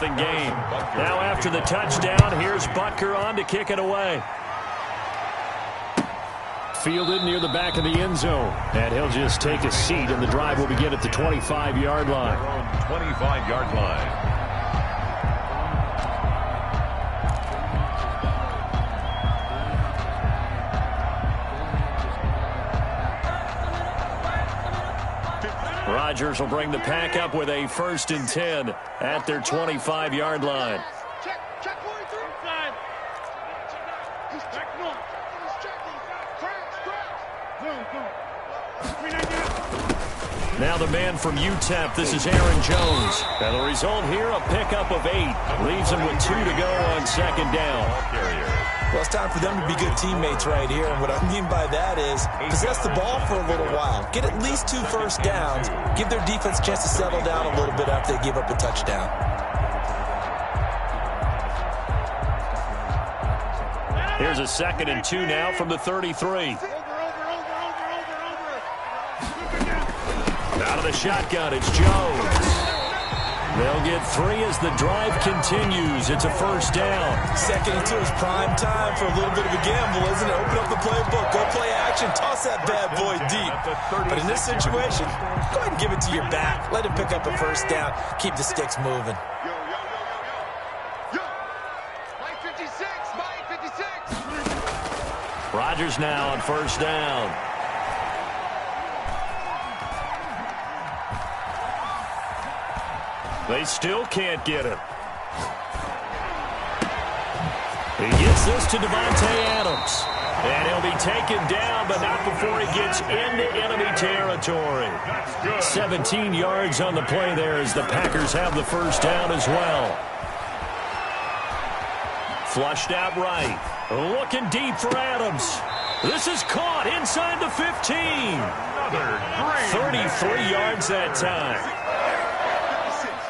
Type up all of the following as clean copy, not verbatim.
game. Now after the touchdown, here's Butker on to kick it away. Fielded near the back of the end zone. And he'll just take a seat, and the drive will begin at the 25-yard line. 25-yard line. Rodgers will bring the pack up with a 1st and 10 at their 25-yard line. Now the man from UTEP, this is Aaron Jones. And the result here, a pickup of 8. Leaves him with 2 to go on 2nd down. Well, it's time for them to be good teammates right here. And what I mean by that is possess the ball for a little while. Get at least 2 first downs. Give their defense a chance to settle down a little bit after they give up a touchdown. Here's a 2nd and 2 now from the 33. Out of the shotgun, it's Jones. They'll get 3 as the drive continues. It's a 1st down. 2nd and 2 is prime time for a little bit of a gamble, isn't it? Open up the playbook, go play action, toss that bad boy deep. But in this situation, go ahead and give it to your back. Let him pick up a 1st down. Keep the sticks moving. Rodgers now on 1st down. They still can't get him. He gets this to Devontae Adams. And he'll be taken down, but not before he gets into enemy territory. 17 yards on the play there as the Packers have the 1st down as well. Flushed out right. Looking deep for Adams. This is caught inside the 15. 33 yards that time.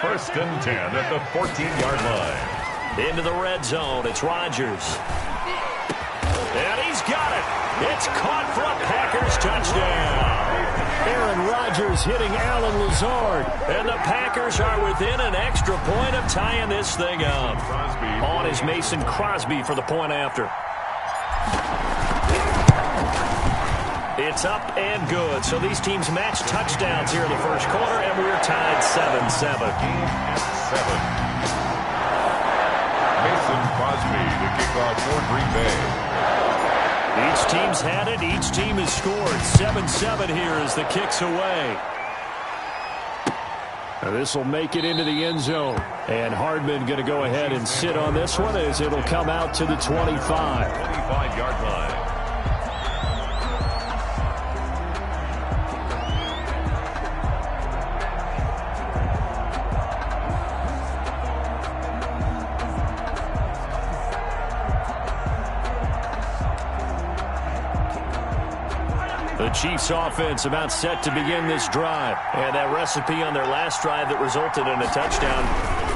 1st and 10 at the 14-yard line. Into the red zone. It's Rodgers. And he's got it. It's caught for a Packers touchdown. Aaron Rodgers hitting Allen Lazard. And the Packers are within an extra point of tying this thing up. On is Mason Crosby for the point after. It's up and good. So these teams match touchdowns here in the 1st quarter, and we're tied 7-7. Mason Crosby to kick off for Green Bay. Each team's had it. Each team has scored. 7-7 here as the kick's away. Now this will make it into the end zone. And Hardman going to go ahead and sit on this one as it'll come out to the 25. 25-yard line. The Chiefs offense about set to begin this drive. And that recipe on their last drive that resulted in a touchdown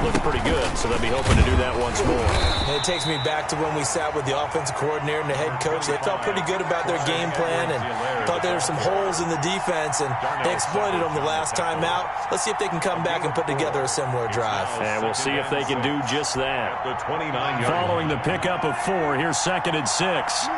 looked pretty good. So they'll be hoping to do that once more. It takes me back to when we sat with the offensive coordinator and the head coach. They felt pretty good about their game plan and thought there were some holes in the defense, and they exploited them the last time out. Let's see if they can come back and put together a similar drive. And we'll see if they can do just that. The 29-yard line. Following the pickup of 4, here's 2nd and 6.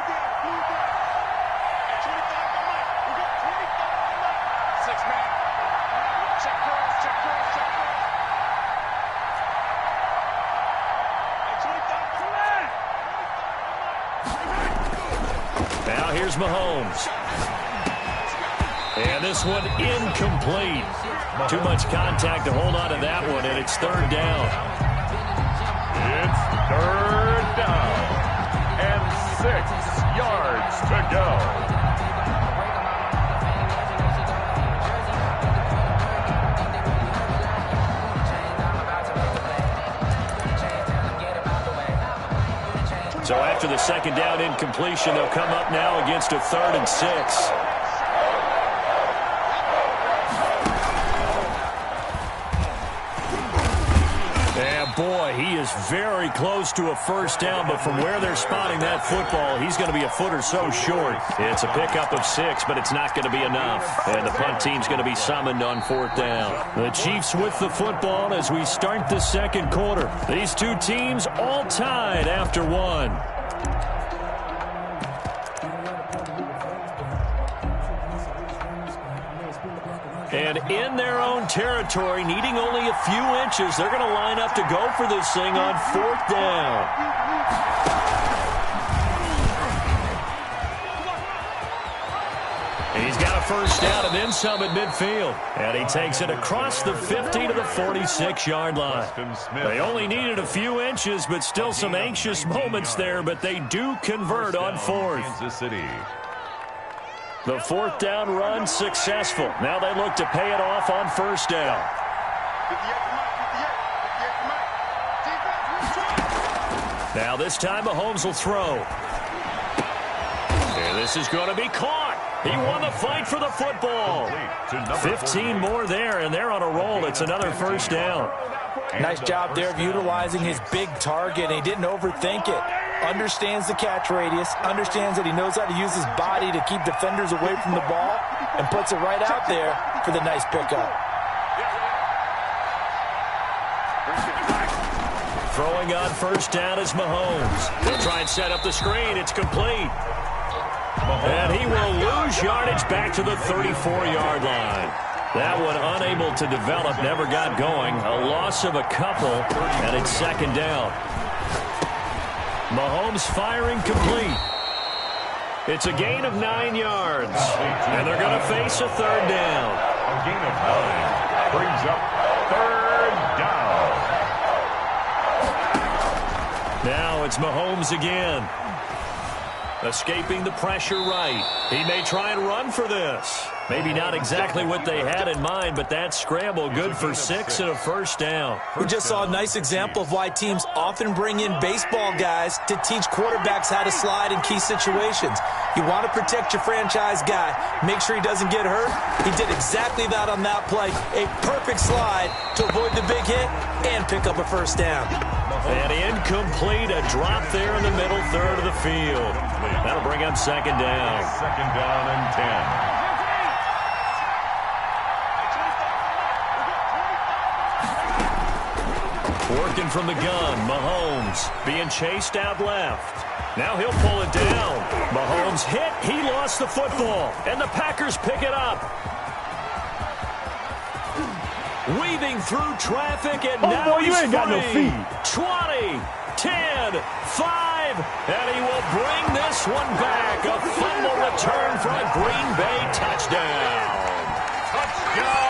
Now here's Mahomes. And this one incomplete. Too much contact to hold on to that one, and it's 3rd down. It's 3rd down. And 6 yards to go. So after the 2nd down incompletion, they'll come up now against a 3rd and 6. And Boy, he is very close to a first down, but from where they're spotting that football, he's going to be a foot or so short. It's a pickup of 6, but it's not going to be enough. And the punt team's going to be summoned on 4th down. The Chiefs with the football as we start the second quarter. These two teams all tied after 1. And in their own territory, needing only a few inches, they're going to line up to go for this thing on 4th down. He's got a first down and then some at midfield. And he takes it across the 50 to the 46-yard line. They only needed a few inches, but still some anxious moments there, but they do convert on 4th. Kansas City. The 4th down run successful. Now they look to pay it off on 1st down. Now this time Mahomes will throw. And this is going to be caught. He won the fight for the football. 15 more there, and they're on a roll. It's another first down. Nice job there of utilizing his big target. He didn't overthink it. Understands the catch radius, understands that he knows how to use his body to keep defenders away from the ball, and puts it right out there for the nice pickup. Throwing on 1st down is Mahomes. He'll try and set up the screen. It's complete. And he will lose yardage back to the 34-yard line. That one unable to develop, never got going. A loss of a couple, and it's 2nd down. Mahomes firing complete. It's a gain of 9 yards. And they're going to face a 3rd down. A gain of 9 brings up 3rd down. Now it's Mahomes again. Escaping the pressure right. He may try and run for this. Maybe not exactly what they had in mind, but that scramble good for 6 and a first down. We just saw a nice example of why teams often bring in baseball guys to teach quarterbacks how to slide in key situations. You want to protect your franchise guy. Make sure he doesn't get hurt. He did exactly that on that play. A perfect slide to avoid the big hit and pick up a first down. And incomplete, a drop there in the middle third of the field. That'll bring up 2nd down. 2nd down and 10. Working from the gun, Mahomes being chased out left. Now he'll pull it down. Mahomes hit, he lost the football, and the Packers pick it up. Weaving through traffic, and now boy, you he's ain't got no free. feet. 20, 10, 5, and he will bring this one back. A fumble return for a Green Bay touchdown. Touchdown.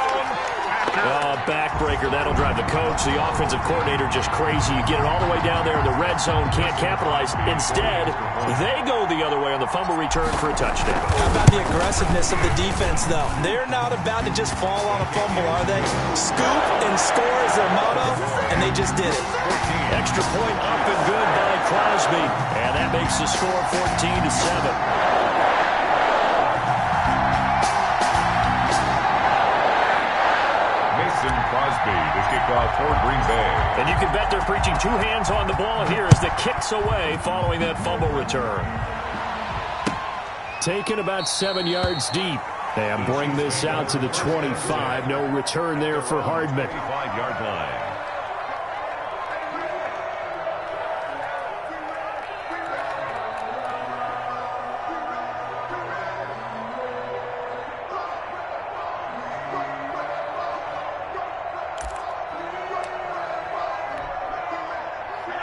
Backbreaker. That'll drive the coach, the offensive coordinator, just crazy. You get it all the way down there in the red zone, can't capitalize. Instead, they go the other way on the fumble return for a touchdown. How about the aggressiveness of the defense, though? They're not about to just fall on a fumble, are they? Scoop and score is their motto, and they just did it. Extra point up and good by Crosby, and that makes the score 14-7. Crosby to kick off for Green Bay. And you can bet they're preaching 2 hands on the ball here as the kick's away following that fumble return. Taken about 7 yards deep. And bring this out to the 25. No return there for Hardman. 25-yard line.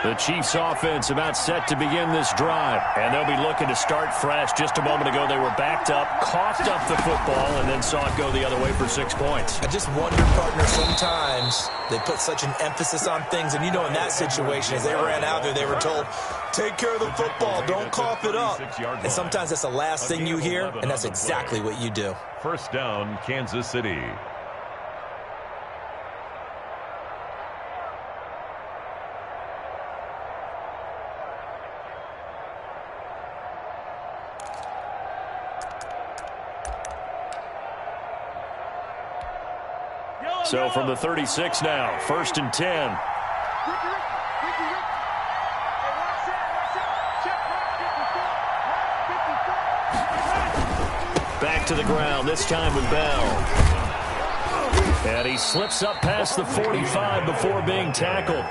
The Chiefs offense about set to begin this drive. And they'll be looking to start fresh. Just a moment ago, they were backed up, coughed up the football, and then saw it go the other way for 6 points. I just wonder, partner, sometimes they put such an emphasis on things. And, you know, in that situation, as they ran out there, they were told, take care of the football, don't cough it up. And sometimes that's the last thing you hear, and that's exactly what you do. First down, Kansas City. So from the 36 now, 1st and 10. Back to the ground, this time with Bell. And he slips up past the 45 before being tackled.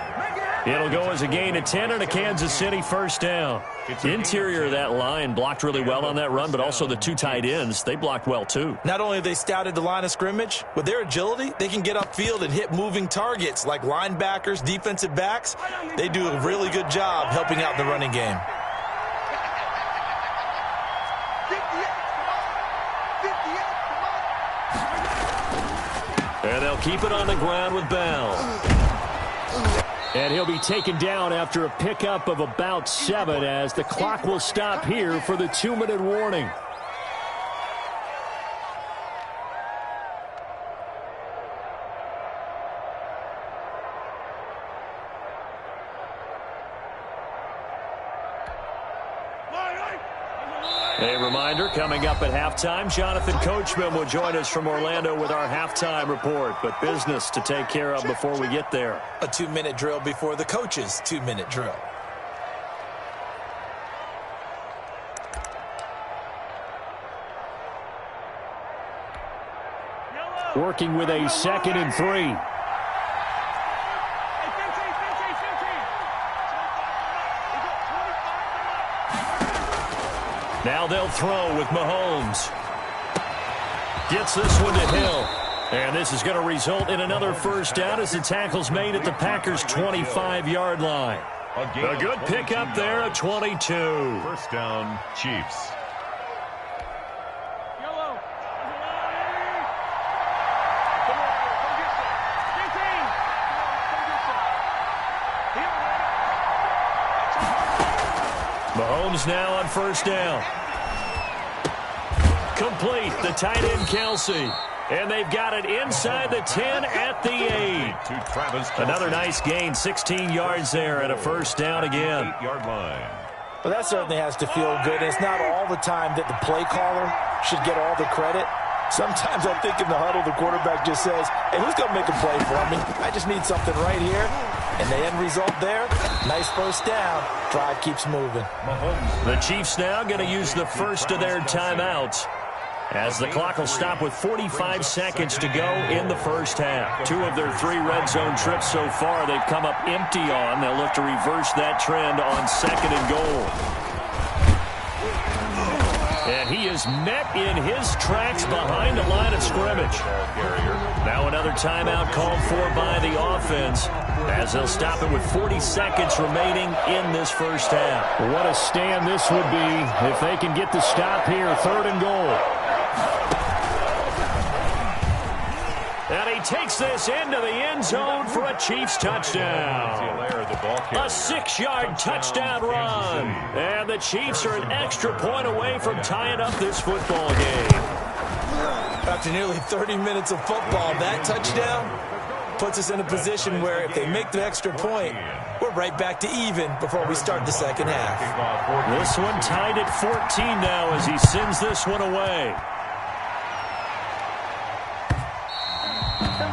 It'll go as a gain of 10 and a Kansas City first down. The interior of that line blocked really well on that run, but also the two tight ends, they blocked well too. Not only have they scouted the line of scrimmage, with their agility, they can get upfield and hit moving targets like linebackers, defensive backs. They do a really good job helping out the running game. And they'll keep it on the ground with Bell. And he'll be taken down after a pickup of about 7 as the clock will stop here for the 2-minute warning. A reminder, coming up at halftime, Jonathan Coachman will join us from Orlando with our halftime report, but business to take care of before we get there. A 2-minute drill before the coach's 2-minute drill. Working with a 2nd and 3. Now they'll throw with Mahomes. Gets this one to Hill. And this is going to result in another first down as the tackle's made at the Packers' 25-yard line. A good pickup there at 22. First down, Chiefs. Mahomes now on first down. Complete, the tight end Kelsey. And they've got it inside the 10 at the 8. Another nice gain, 16 yards there and a first down again. 8-yard line. Well, that certainly has to feel good. And it's not all the time that the play caller should get all the credit. Sometimes I think in the huddle, the quarterback just says, hey, who's going to make a play for me? I just need something right here. And the end result there, nice first down. Drive keeps moving. The Chiefs now going to use the first of their timeouts as the clock will stop with 45 seconds to go in the first half. 2 of their 3 red zone trips so far they've come up empty on. They'll look to reverse that trend on 2nd and goal. And he is met in his tracks behind the line of scrimmage. Now another timeout called for by the offense as they'll stop it with 40 seconds remaining in this first half. What a stand this would be if they can get the stop here, 3rd and goal. And he takes this into the end zone for a Chiefs touchdown. A 6-yard touchdown run. And the Chiefs are an extra point away from tying up this football game. After nearly 30 minutes of football, that touchdown puts us in a position where if they make the extra point, we're right back to even before we start the second half. This one tied at 14 now as he sends this one away.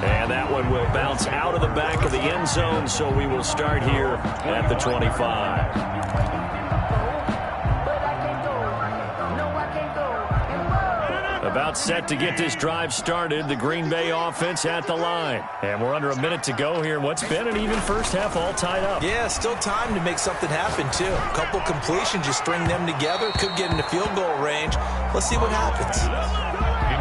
And that one will bounce out of the back of the end zone, so we will start here at the 25. About set to get this drive started, the Green Bay offense at the line. And we're under a minute to go here. What's been an even first half all tied up. Yeah, still time to make something happen, too. A couple completions, you string them together, could get into field goal range. Let's see what happens.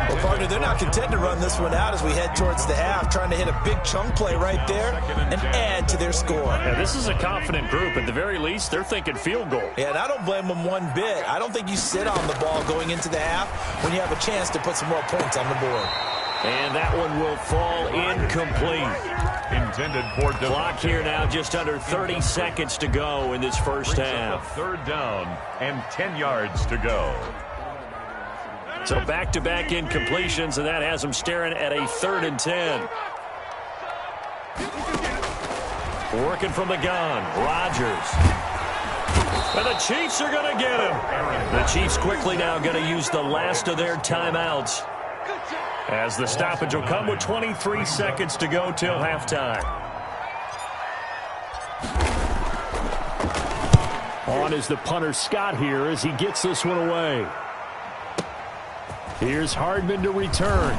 Well, partner, they're not content to run this one out as we head towards the half, trying to hit a big chunk play right there and add to their score. Yeah, this is a confident group. At the very least, they're thinking field goal. Yeah, and I don't blame them one bit. I don't think you sit on the ball going into the half when you have a chance to put some more points on the board. And that one will fall incomplete. Intended for clock here now, just under 30 seconds to go in this first half. 3rd down and 10 yards to go. So back-to-back incompletions, and that has them staring at a 3rd and 10. Working from the gun, Rodgers. And the Chiefs are going to get him. The Chiefs quickly now going to use the last of their timeouts as the stoppage will come with 23 seconds to go till halftime. On is the punter Scott here as he gets this one away. Here's Hardman to return.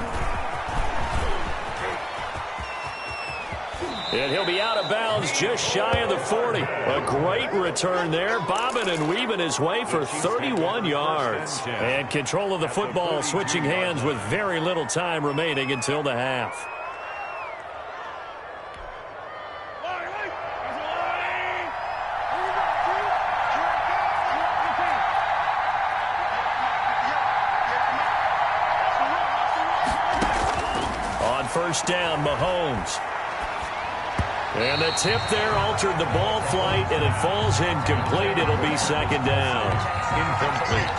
And he'll be out of bounds just shy of the 40. A great return there, bobbing and weaving his way for 31 yards. And control of the football switching hands with very little time remaining until the half. On first down, Mahomes. And the tip there altered the ball flight, and it falls incomplete. It'll be second down. Incomplete.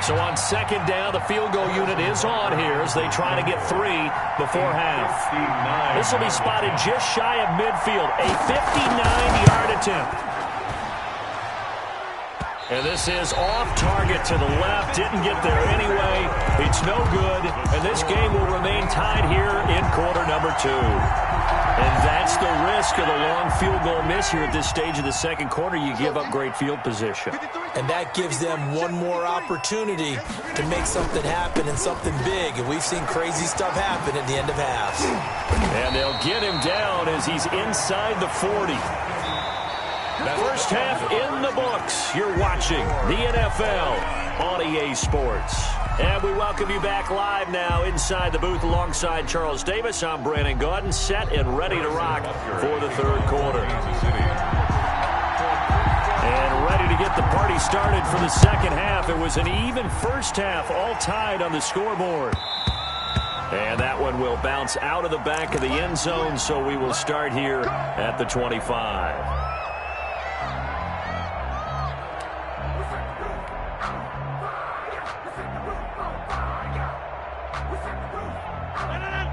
So on second down, the field goal unit is on here as they try to get 3 before half. This will be spotted just shy of midfield, a 59-yard attempt. And this is off target to the left. Didn't get there anyway. It's no good, and this game will remain tied here in quarter number 2. And that's the risk of the long field goal miss here at this stage of the second quarter. You give up great field position. And that gives them one more opportunity to make something happen and something big. And we've seen crazy stuff happen at the end of halves. And they'll get him down as he's inside the 40. First half in the books. You're watching the NFL on EA Sports. And we welcome you back live now inside the booth alongside Charles Davis. I'm Brandon Gaudin, set and ready to rock for the third quarter. And ready to get the party started for the second half. It was an even first half, all tied on the scoreboard. And that one will bounce out of the back of the end zone, so we will start here at the 25.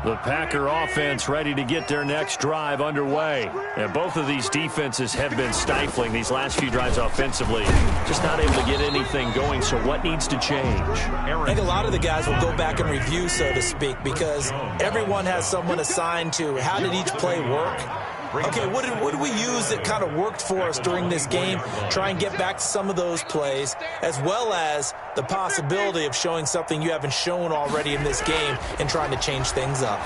The Packer offense ready to get their next drive underway. And both of these defenses have been stifling these last few drives offensively. Just not able to get anything going, so what needs to change? I think a lot of the guys will go back and review, so to speak, because everyone has someone assigned to how did each play work. Okay, what did we use that kind of worked for us during this game? Try and get back to some of those plays, as well as the possibility of showing something you haven't shown already in this game and trying to change things up.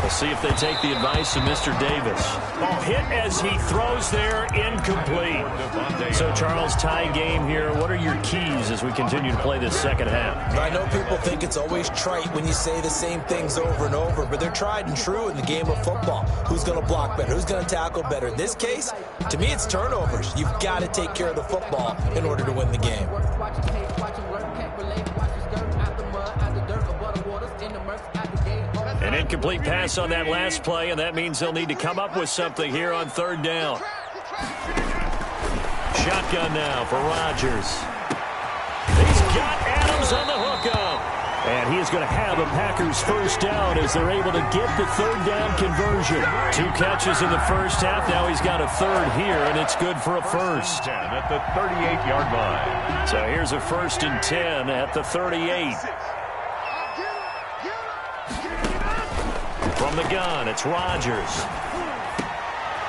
We'll see if they take the advice of Mr. Davis. Oh, hit as he throws there, incomplete. So, Charles, tie game here. What are your keys as we continue to play this second half? I know people think it's always trite when you say the same things over and over, but they're tried and true in the game of football. Who's going to block better? Who's going to tackle better? In this case, to me, it's turnovers. You've got to take care of the football in order to win the game. An incomplete pass on that last play, and that means they'll need to come up with something here on third down. Shotgun now for Rodgers. He's got Adams on the hookup. And he is going to have a Packers first down as they're able to get the third down conversion. 2 catches in the first half. Now he's got a third here, and it's good for a first. At the 38-yard line. So here's a 1st and 10 at the 38. From the gun, it's Rodgers.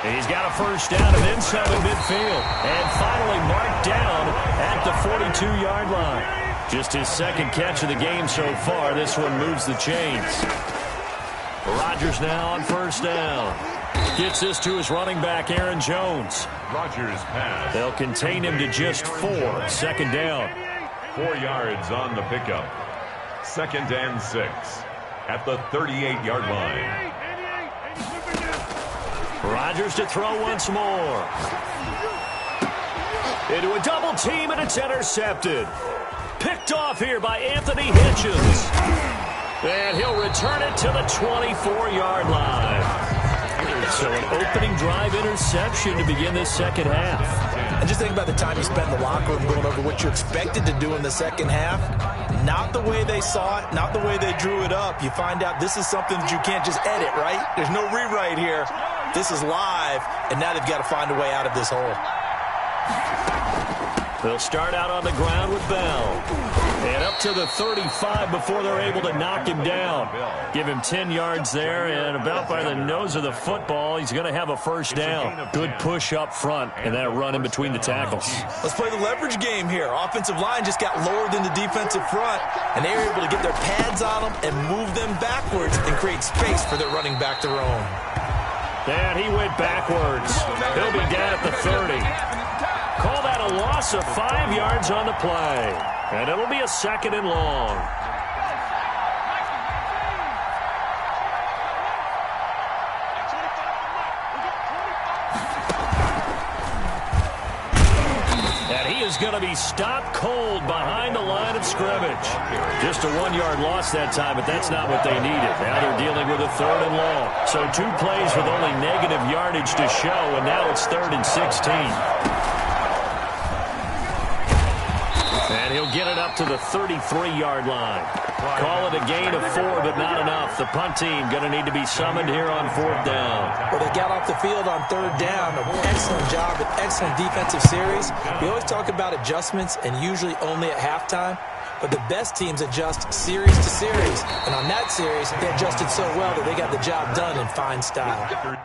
And he's got a first down and then some in midfield. And finally marked down at the 42-yard line. Just his second catch of the game so far. This one moves the chains. Rodgers now on first down. Gets this to his running back, Aaron Jones. Rodgers pass. They'll contain him to just 4. Second down. 4 yards on the pickup. 2nd and 6 at the 38-yard line. Rodgers to throw once more. Into a double team, and it's intercepted. Picked off here by Anthony Hitchens. And he'll return it to the 24-yard line. So an opening drive interception to begin this second half. And just think about the time you spent in the locker room going over what you expected to do in the second half. Not the way they saw it, not the way they drew it up. You find out this is something that you can't just edit, right? There's no rewrite here. This is live, and now they've got to find a way out of this hole. They'll start out on the ground with Bell. And up to the 35 before they're able to knock him down. Give him 10 yards there, and about by the nose of the football, he's going to have a first down. Good push up front, and that run in between the tackles. Let's play the leverage game here. Offensive line just got lower than the defensive front, and they were able to get their pads on them and move them backwards and create space for their running back to roam. And he went backwards. He'll be down at the 30. Call that a loss of 5 yards on the play. And it'll be a 2nd and long. And he is going to be stopped cold behind the line of scrimmage. Just a 1-yard loss that time, but that's not what they needed. Now they're dealing with a 3rd and long. So 2 plays with only negative yardage to show, and now it's 3rd and 16. And he'll get it up to the 33-yard line. Call it a gain of 4, but not enough. The punt team going to need to be summoned here on 4th down. Well, they got off the field on 3rd down. An excellent job, an excellent defensive series. We always talk about adjustments and usually only at halftime. But the best teams adjust series to series. And on that series, they adjusted so well that they got the job done in fine style.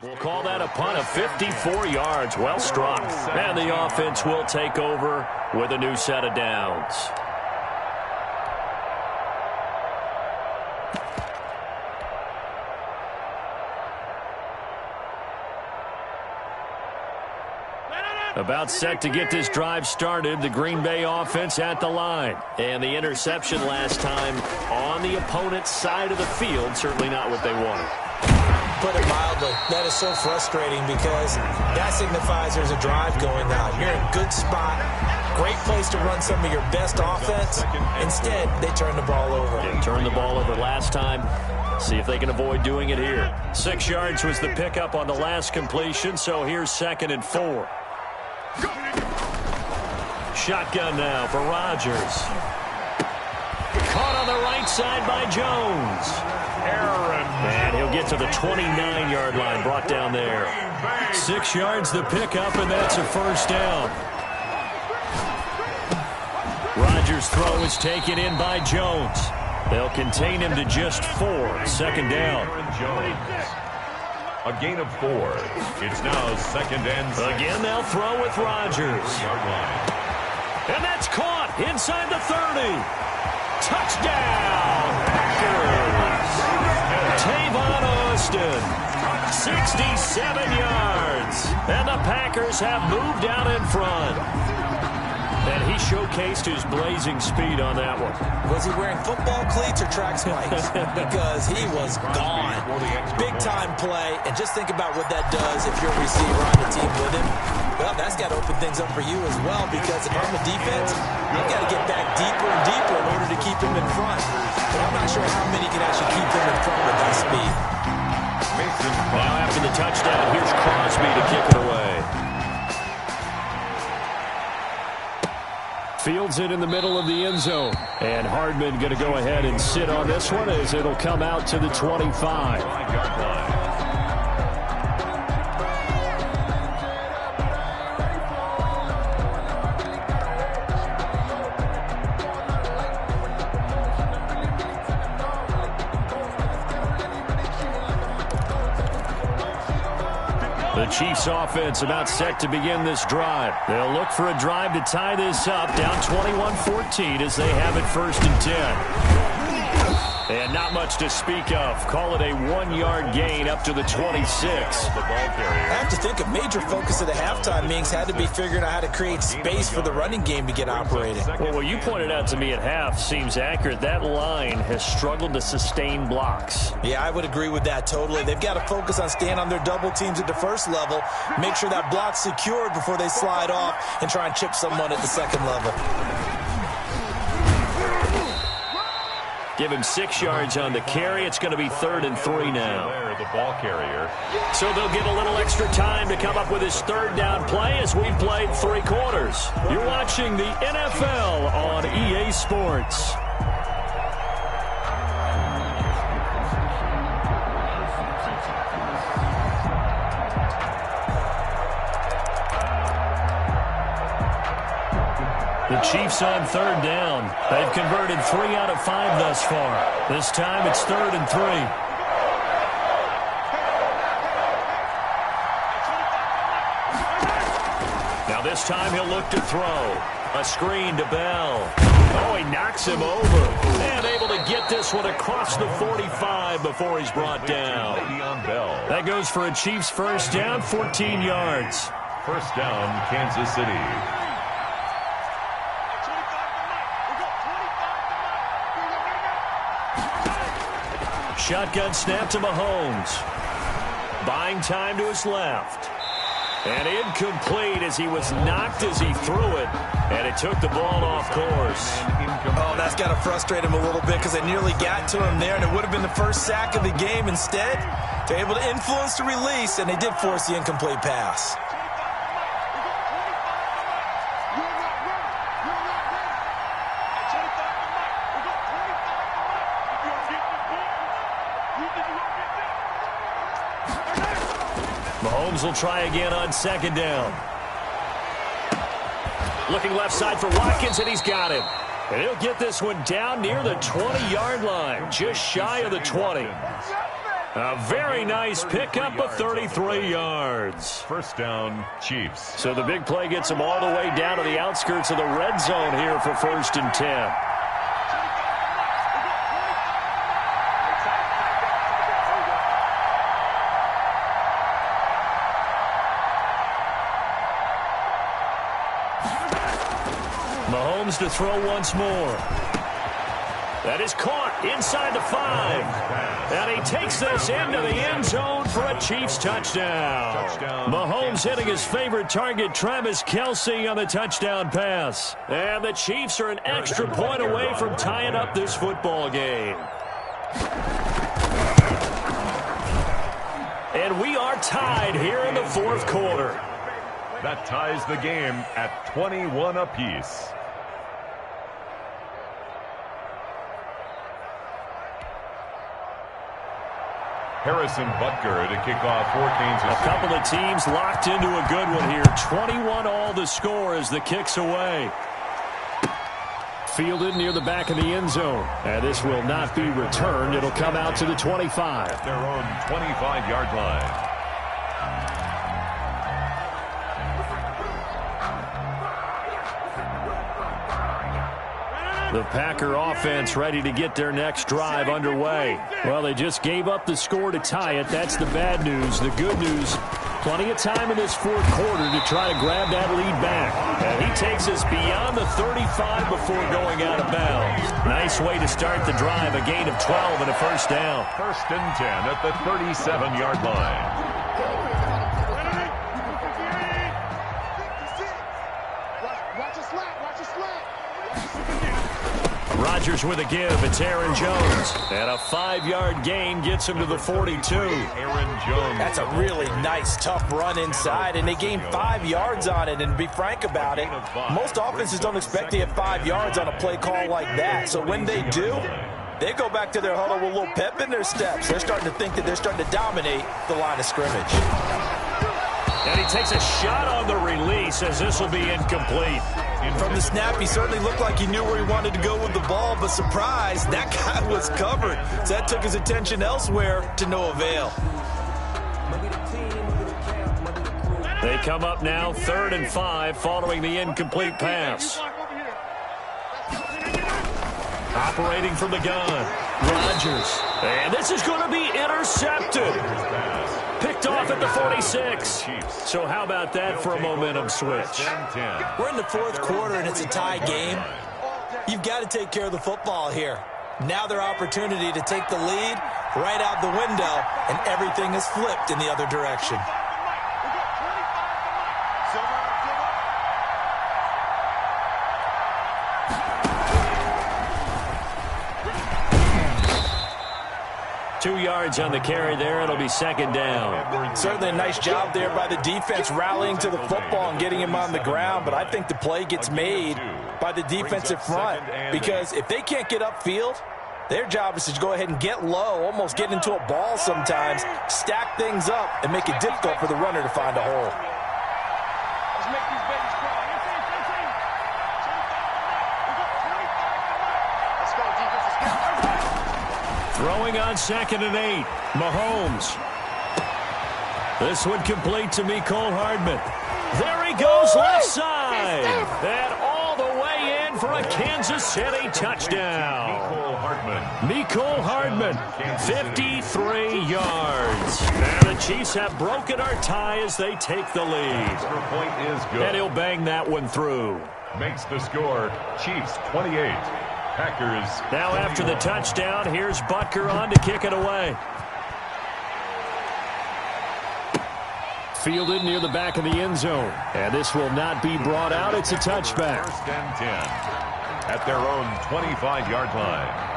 We'll call that a punt of 54 yards. Well struck. And the offense will take over with a new set of downs. About set to get this drive started. The Green Bay offense at the line. And the interception last time on the opponent's side of the field. Certainly not what they wanted. Put it mildly, that is so frustrating because that signifies there's a drive going on. You're in a good spot, great place to run some of your best offense. Instead, they turn the ball over. They turned the ball over last time. See if they can avoid doing it here. 6 yards was the pickup on the last completion, so here's 2nd and 4. Shotgun now for Rodgers. Caught on the right side by Jones. And he'll get to the 29-yard line, brought down there. 6 yards the pickup, and that's a first down. Rodgers' throw is taken in by Jones. They'll contain him to just 4. 2nd down. A gain of 4. It's now 2nd and 6. Again, they'll throw with Rodgers. And that's caught inside the 30. Touchdown, Packers. Tavon Austin, 67 yards. And the Packers have moved out in front. And he showcased his blazing speed on that one. Was he wearing football cleats or track spikes? Because he was gone. Big-time play, and just think about what that does if you're a receiver on the team with him. Well, that's got to open things up for you as well, because if I'm a defense, I've got to get back deeper and deeper in order to keep him in front. But I'm not sure how many can actually keep him in front with that speed. Now after the touchdown, here's Crosby to kick it away. Fields it in the middle of the end zone. And Hardman going to go ahead and sit on this one as it'll come out to the 25. The Chiefs offense about set to begin this drive. They'll look for a drive to tie this up, down 21-14 as they have it 1st and 10. And not much to speak of. Call it a 1-yard gain up to the 26. I have to think a major focus at the halftime meetings had to be figuring out how to create space for the running game to get operated. Well, what you pointed out to me at half seems accurate. That line has struggled to sustain blocks. Yeah, I would agree with that totally. They've got to focus on staying on their double teams at the first level, make sure that block's secured before they slide off and try and chip someone at the second level. Give him 6 yards on the carry. It's going to be 3rd and 3 now. The ball carrier. So they'll get a little extra time to come up with his 3rd down play as we've played 3 quarters. You're watching the NFL on EA Sports. The Chiefs on 3rd down. They've converted 3 out of 5 thus far. This time it's 3rd and 3. Now this time he'll look to throw. A screen to Bell. Oh, he knocks him over. And able to get this one across the 45 before he's brought down. That goes for a Chiefs first down, 14 yards. First down, Kansas City. Shotgun snap to Mahomes. Buying time to his left. And incomplete as he was knocked as he threw it. And it took the ball off course. Oh, that's got to frustrate him a little bit because they nearly got to him there, and it would have been the first sack of the game. Instead, they're able to influence the release, and they did force the incomplete pass. Mahomes will try again on 2nd down. Looking left side for Watkins, and he's got him. And he'll get this one down near the 20-yard line, just shy of the 20. A very nice pickup of 33 yards. First down, Chiefs. So the big play gets them all the way down to the outskirts of the red zone here for 1st and 10. Mahomes to throw once more. That is caught inside the 5. And he takes this into the end zone for a Chiefs touchdown. Mahomes hitting his favorite target, Travis Kelce, on the touchdown pass. And the Chiefs are an extra point away from tying up this football game. And we are tied here in the 4th quarter. That ties the game at 21 apiece. Harrison Butker to kick off for Kansas City. A couple of teams locked into a good one here. 21 all the score as the kick's away. Fielded near the back of the end zone. And this will not be returned. It'll come out to the 25. At their own 25-yard line. The Packer offense ready to get their next drive underway. Well, they just gave up the score to tie it. That's the bad news. The good news, plenty of time in this 4th quarter to try to grab that lead back. And he takes us beyond the 35 before going out of bounds. Nice way to start the drive. A gain of 12 and a first down. 1st and 10 at the 37-yard line. Rodgers with a give. It's Aaron Jones. And a 5-yard gain gets him to the 42. Aaron Jones. That's a really nice, tough run inside, and they gained 5 yards on it. And to be frank about it, most offenses don't expect to get 5 yards on a play call like that. So when they do, they go back to their huddle with a little pep in their steps. They're starting to think that they're starting to dominate the line of scrimmage. And he takes a shot on the release as this will be incomplete. From the snap, he certainly looked like he knew where he wanted to go with the ball, but surprise, that guy was covered. So that took his attention elsewhere to no avail. They come up now 3rd and 5 following the incomplete pass. Operating from the gun. Rodgers. And this is going to be intercepted. Picked off at the 46. So how about that for a momentum switch? We're in the fourth quarter, and it's a tie game. You've got to take care of the football here. Now their opportunity to take the lead right out the window, and everything is flipped in the other direction. Two yards on the carry there. It'll be second down. Certainly a nice job there by the defense rallying to the football and getting him on the ground, but I think the play gets made by the defensive front because if they can't get upfield, their job is to go ahead and get low, almost get into a ball sometimes, stack things up, and make it difficult for the runner to find a hole. Throwing on 2nd and 8. Mahomes. This one complete to Mecole Hardman. There he goes left side. And all the way in for a Kansas City touchdown. Mecole Hardman, 53 yards. And the Chiefs have broken our tie as they take the lead. Point is good. And he'll bang that one through. Makes the score Chiefs 28. Packers. Now after the touchdown, here's Butker on to kick it away. Fielded near the back of the end zone. And this will not be brought out. It's a touchback. 1st and 10 at their own 25-yard line.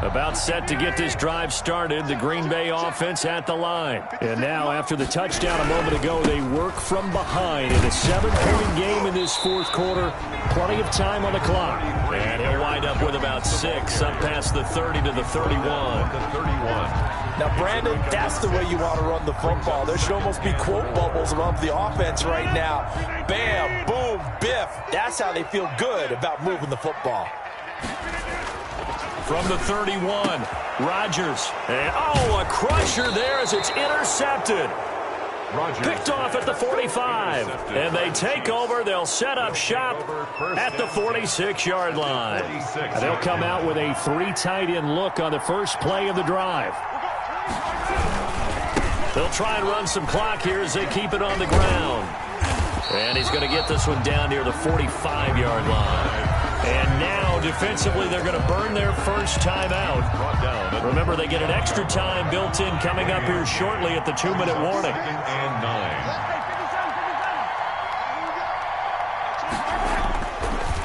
About set to get this drive started, the Green Bay offense at the line. And now, after the touchdown a moment ago, they work from behind in a 7-point game in this fourth quarter. Plenty of time on the clock. And he'll wind up with about 6, up past the 30 to the 31. Now, Brandon, that's the way you want to run the football. There should almost be quote bubbles above the offense right now. Bam, boom, biff. That's how they feel good about moving the football. From the 31, Rodgers. And, a crusher there as it's intercepted. Rodgers picked off at the 45. And they take over. They'll set up shop at the 46-yard line. And they'll come out with a 3 tight end look on the first play of the drive. They'll try and run some clock here as they keep it on the ground. And he's going to get this one down near the 45-yard line. And now, defensively, they're going to burn their first time out. Remember, they get an extra time built in coming up here shortly at the 2-minute warning. And 9.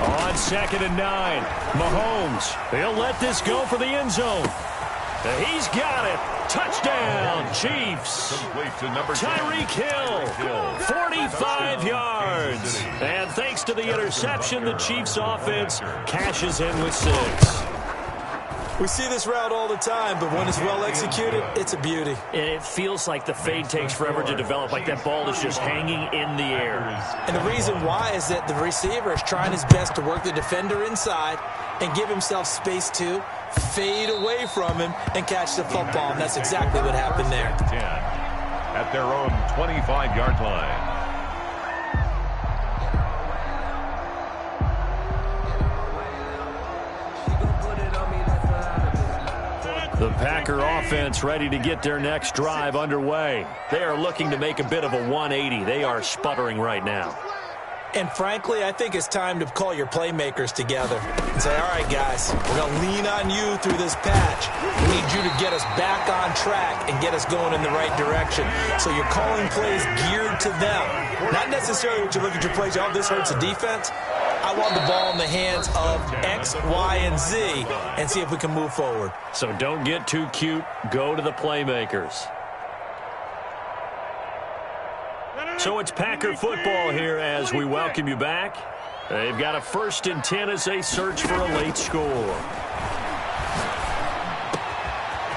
On 2nd and 9, Mahomes. He'll let this go for the end zone. He's got it. Touchdown, Chiefs. Tyreek Hill, 45 yards. And thanks to the interception, the Chiefs offense cashes in with 6. We see this route all the time, but when it's well executed, it's a beauty. It feels like the fade takes forever to develop, like that ball is just hanging in the air. And the reason why is that the receiver is trying his best to work the defender inside and give himself space to fade away from him and catch the football, and that's exactly what happened there. 10 at their own 25-yard line. The Packer offense ready to get their next drive underway. They are looking to make a bit of a 180. They are sputtering right now. And frankly, I think it's time to call your playmakers together and say, all right, guys, we're going to lean on you through this patch. We need you to get us back on track and get us going in the right direction. So you're calling plays geared to them. Not necessarily what you look at your plays, oh, this hurts the defense. I want the ball in the hands of X, Y, and Z and see if we can move forward. So don't get too cute. Go to the playmakers. So it's Packer football here as we welcome you back. They've got a 1st and 10 as they search for a late score.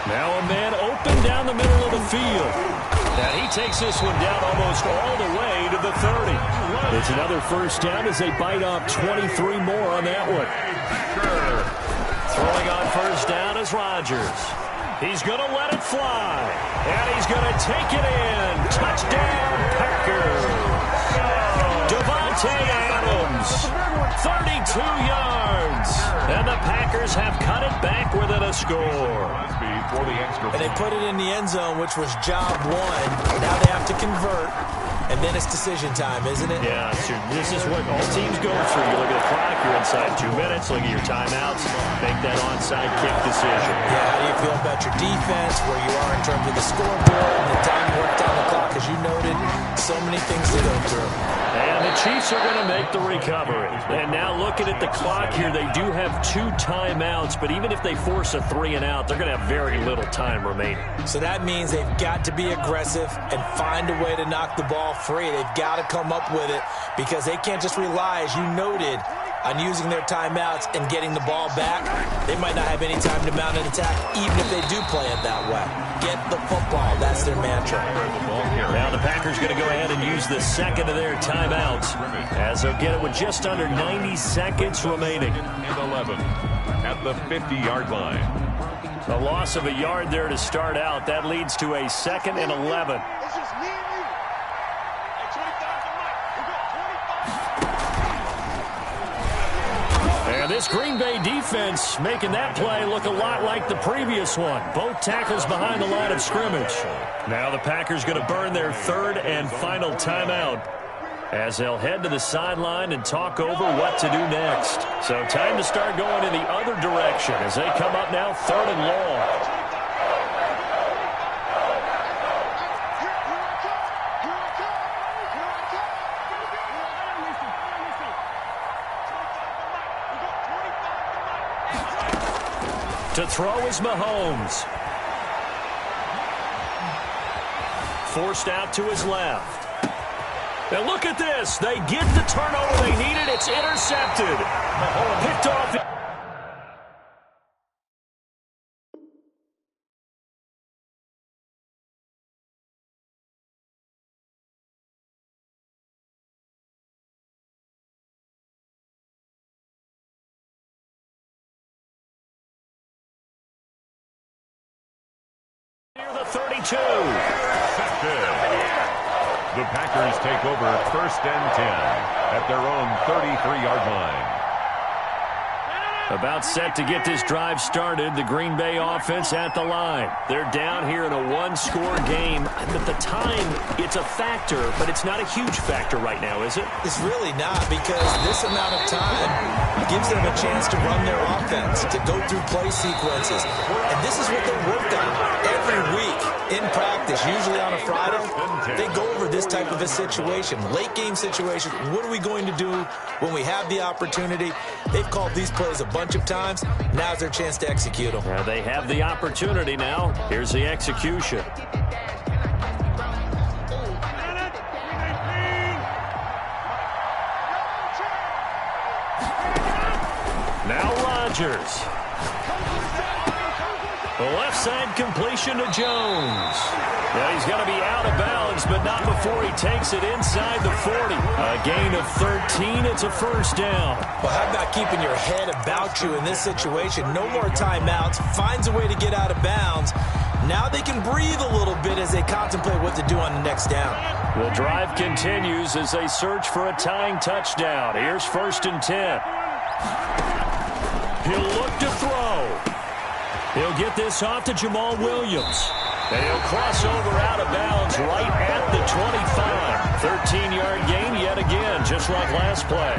Now a man open down the middle of the field. And he takes this one down almost all the way to the 30. It's another 1st down as they bite off 23 more on that one. Throwing on 1st down is Rodgers. He's going to let it fly. And he's going to take it in. Touchdown, Packers. Devontae Adams, 32 yards. And the Packers have cut it back within a score. And they put it in the end zone, which was job one. Now they have to convert. And then it's decision time, isn't it? Yeah, so this is what all teams go through. You look at the clock, you're inside 2 minutes, look at your timeouts, make that onside kick decision. Yeah, how do you feel about your defense, where you are in terms of the scoreboard, and the time you work down the clock, as you noted, so many things to go through. And the Chiefs are going to make the recovery. And now looking at the clock here, they do have 2 timeouts, but even if they force a 3 and out, they're going to have very little time remaining. So that means they've got to be aggressive and find a way to knock the ball free. They've got to come up with it because they can't just rely, as you noted, on using their timeouts and getting the ball back. They might not have any time to mount an attack, even if they do play it that way. Get the football. That's their mantra. Now the Packers going to go ahead and use the second of their timeouts as they'll get it with just under 90 seconds remaining. And 11 at the 50-yard line. A loss of a yard there to start out. That leads to a 2nd and 11. And this Green Bay defense making that play look a lot like the previous one. Both tackles behind the line of scrimmage. Now the Packers going to burn their 3rd and final timeout as they'll head to the sideline and talk over what to do next. So time to start going in the other direction as they come up now 3rd and long. To throw is Mahomes. Forced out to his left. And look at this. They get the turnover they needed. It's intercepted. Picked off. Near the 32. The Packers take over 1st and 10 at their own 33-yard line. About set to get this drive started. The Green Bay offense at the line. They're down here in a 1-score game. At the time, it's a factor, but it's not a huge factor right now, is it? It's really not, because this amount of time gives them a chance to run their offense, to go through play sequences. And this is what they worked on every week in practice, usually on a Friday. They go over this type of a situation, late game situation. What are we going to do when we have the opportunity? They've called these plays a bunch of times. Now's their chance to execute them. They have the opportunity now. Here's the execution. Now Rodgers. The left side completion to Jones. Yeah, he's going to be out of bounds, but not before he takes it inside the 40. A gain of 13. It's a 1st down. Well, how about keeping your head about you in this situation? No more timeouts. Finds a way to get out of bounds. Now they can breathe a little bit as they contemplate what to do on the next down. The drive continues as they search for a tying touchdown. Here's 1st and 10. He'll look to throw. He'll get this off to Jamal Williams. And he'll cross over out of bounds right at the 25. 13-yard gain yet again, just like last play.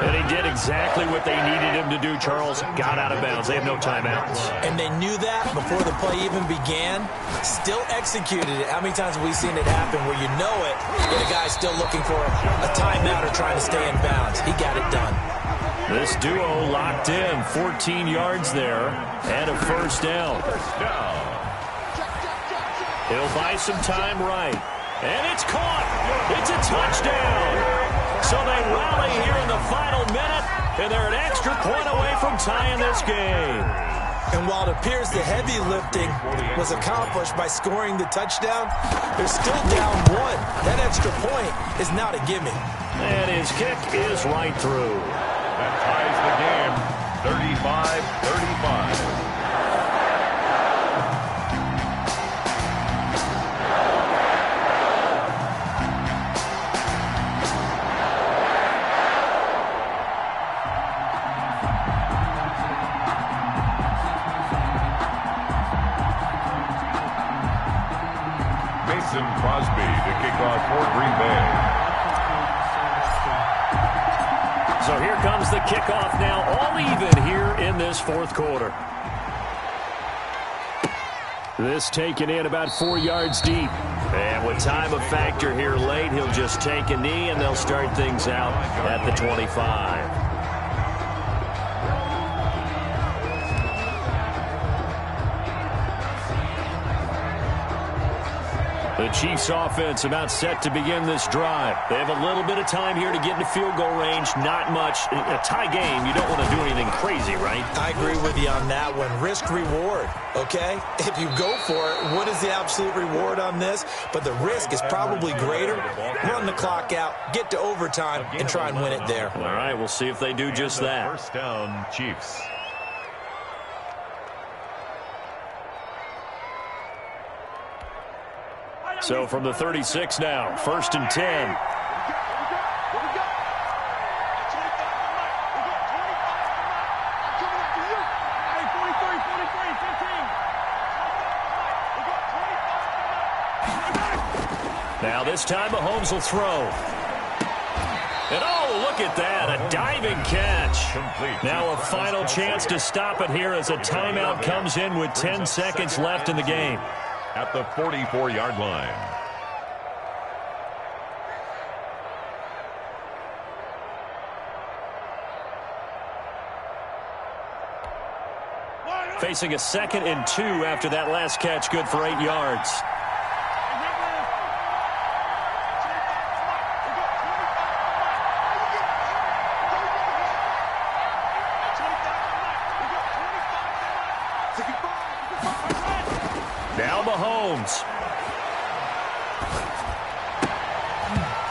And he did exactly what they needed him to do, Charles. Got out of bounds. They have no timeouts. And they knew that before the play even began. Still executed it. How many times have we seen it happen where you know it, and a guy's still looking for a timeout or trying to stay in bounds? He got it done. This duo locked in. 14 yards there and a 1st down. He'll buy some time right. And it's caught. It's a touchdown. So they rally here in the final minute, and they're an extra point away from tying this game. And while it appears the heavy lifting was accomplished by scoring the touchdown, they're still down 1. That extra point is not a gimme. And his kick is right through. That ties the game, 35-35. kickoff for Green Bay. So here comes the kickoff now, all even here in this fourth quarter. This taken in about 4 yards deep. And with time a factor here late, he'll just take a knee and they'll start things out at the 25. The Chiefs offense about set to begin this drive. They have a little bit of time here to get into field goal range. Not much. A tie game, you don't want to do anything crazy, right? I agree with you on that one. Risk reward, okay? If you go for it, what is the absolute reward on this? But the risk is probably greater. Run the clock out, get to overtime, and try and win it there. All right, we'll see if they do just that. First down, Chiefs. So from the 36 now, 1st and 10. Now this time Mahomes will throw. And oh, look at that, a diving catch. Now a final chance to stop it here as a timeout comes in with 10 seconds left in the game. At the 44-yard line. Facing a 2nd and 2 after that last catch, good for 8 yards. Now Mahomes.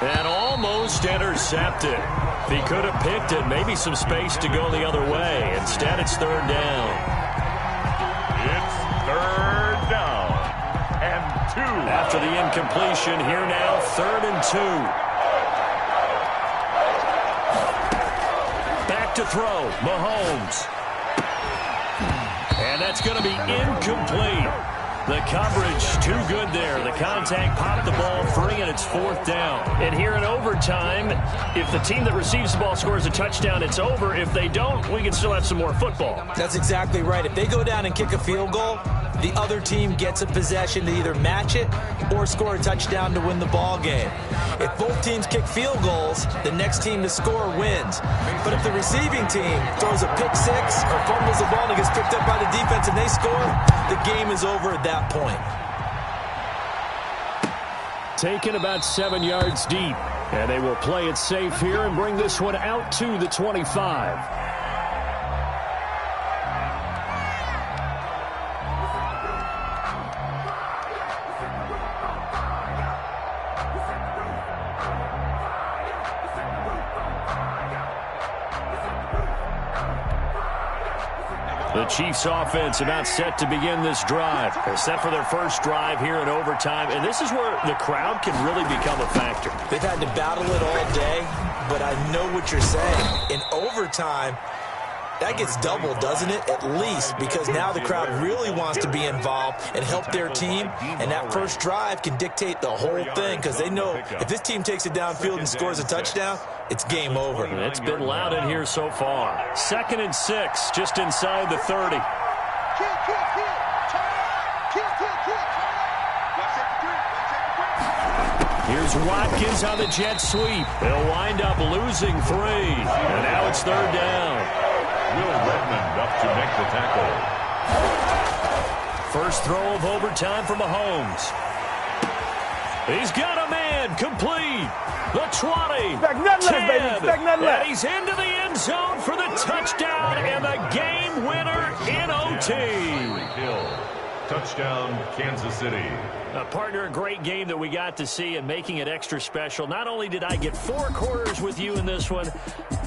And almost intercepted. If he could have picked it, maybe some space to go the other way. Instead, it's 3rd down. It's 3rd down and 2. After the incompletion, here now, 3rd and 2. Back to throw, Mahomes. And that's going to be incomplete. The coverage too good there. The contact popped the ball free, and it's 4th down. And here in overtime, if the team that receives the ball scores a touchdown, it's over. If they don't, we can still have some more football. That's exactly right. If they go down and kick a field goal, the other team gets a possession to either match it or score a touchdown to win the ball game. If both teams kick field goals, the next team to score wins. But if the receiving team throws a pick six or fumbles the ball and it gets picked up by the defense and they score, the game is over at that point. Taken about 7 yards deep. And they will play it safe here and bring this one out to the 25. The Chiefs offense about set to begin this drive. They're set for their first drive here in overtime, and this is where the crowd can really become a factor. They've had to battle it all day, but I know what you're saying. In overtime, that gets doubled, doesn't it? At least, because now the crowd really wants to be involved and help their team, and that first drive can dictate the whole thing because they know if this team takes it downfield and scores a touchdown, it's game over. It's been loud in here so far. 2nd and 6, just inside the 30. Here's Watkins on the jet sweep. They'll wind up losing 3. And now it's 3rd down. Will Redmond up to make the tackle. First throw of overtime for Mahomes. He's got a man, complete. The 20, 10, and he's into the end zone for the touchdown and the game winner in OT. Touchdown, Kansas City. Partner, a great game that we got to see and making it extra special. Not only did I get 4 quarters with you in this one,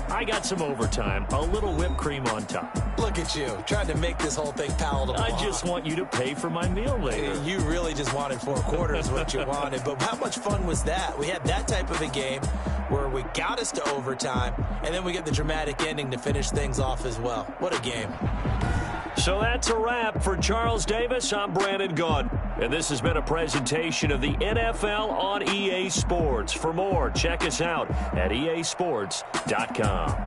I got some overtime, a little whipped cream on top. Look at you, trying to make this whole thing palatable. I just want you to pay for my meal later. You really just wanted 4 quarters, what you wanted. But how much fun was that? We had that type of a game where we got us to overtime, and then we get the dramatic ending to finish things off as well. What a game. So that's a wrap. For Charles Davis, I'm Brandon Gaudin. And this has been a presentation of the NFL on EA Sports. For more, check us out at easports.com.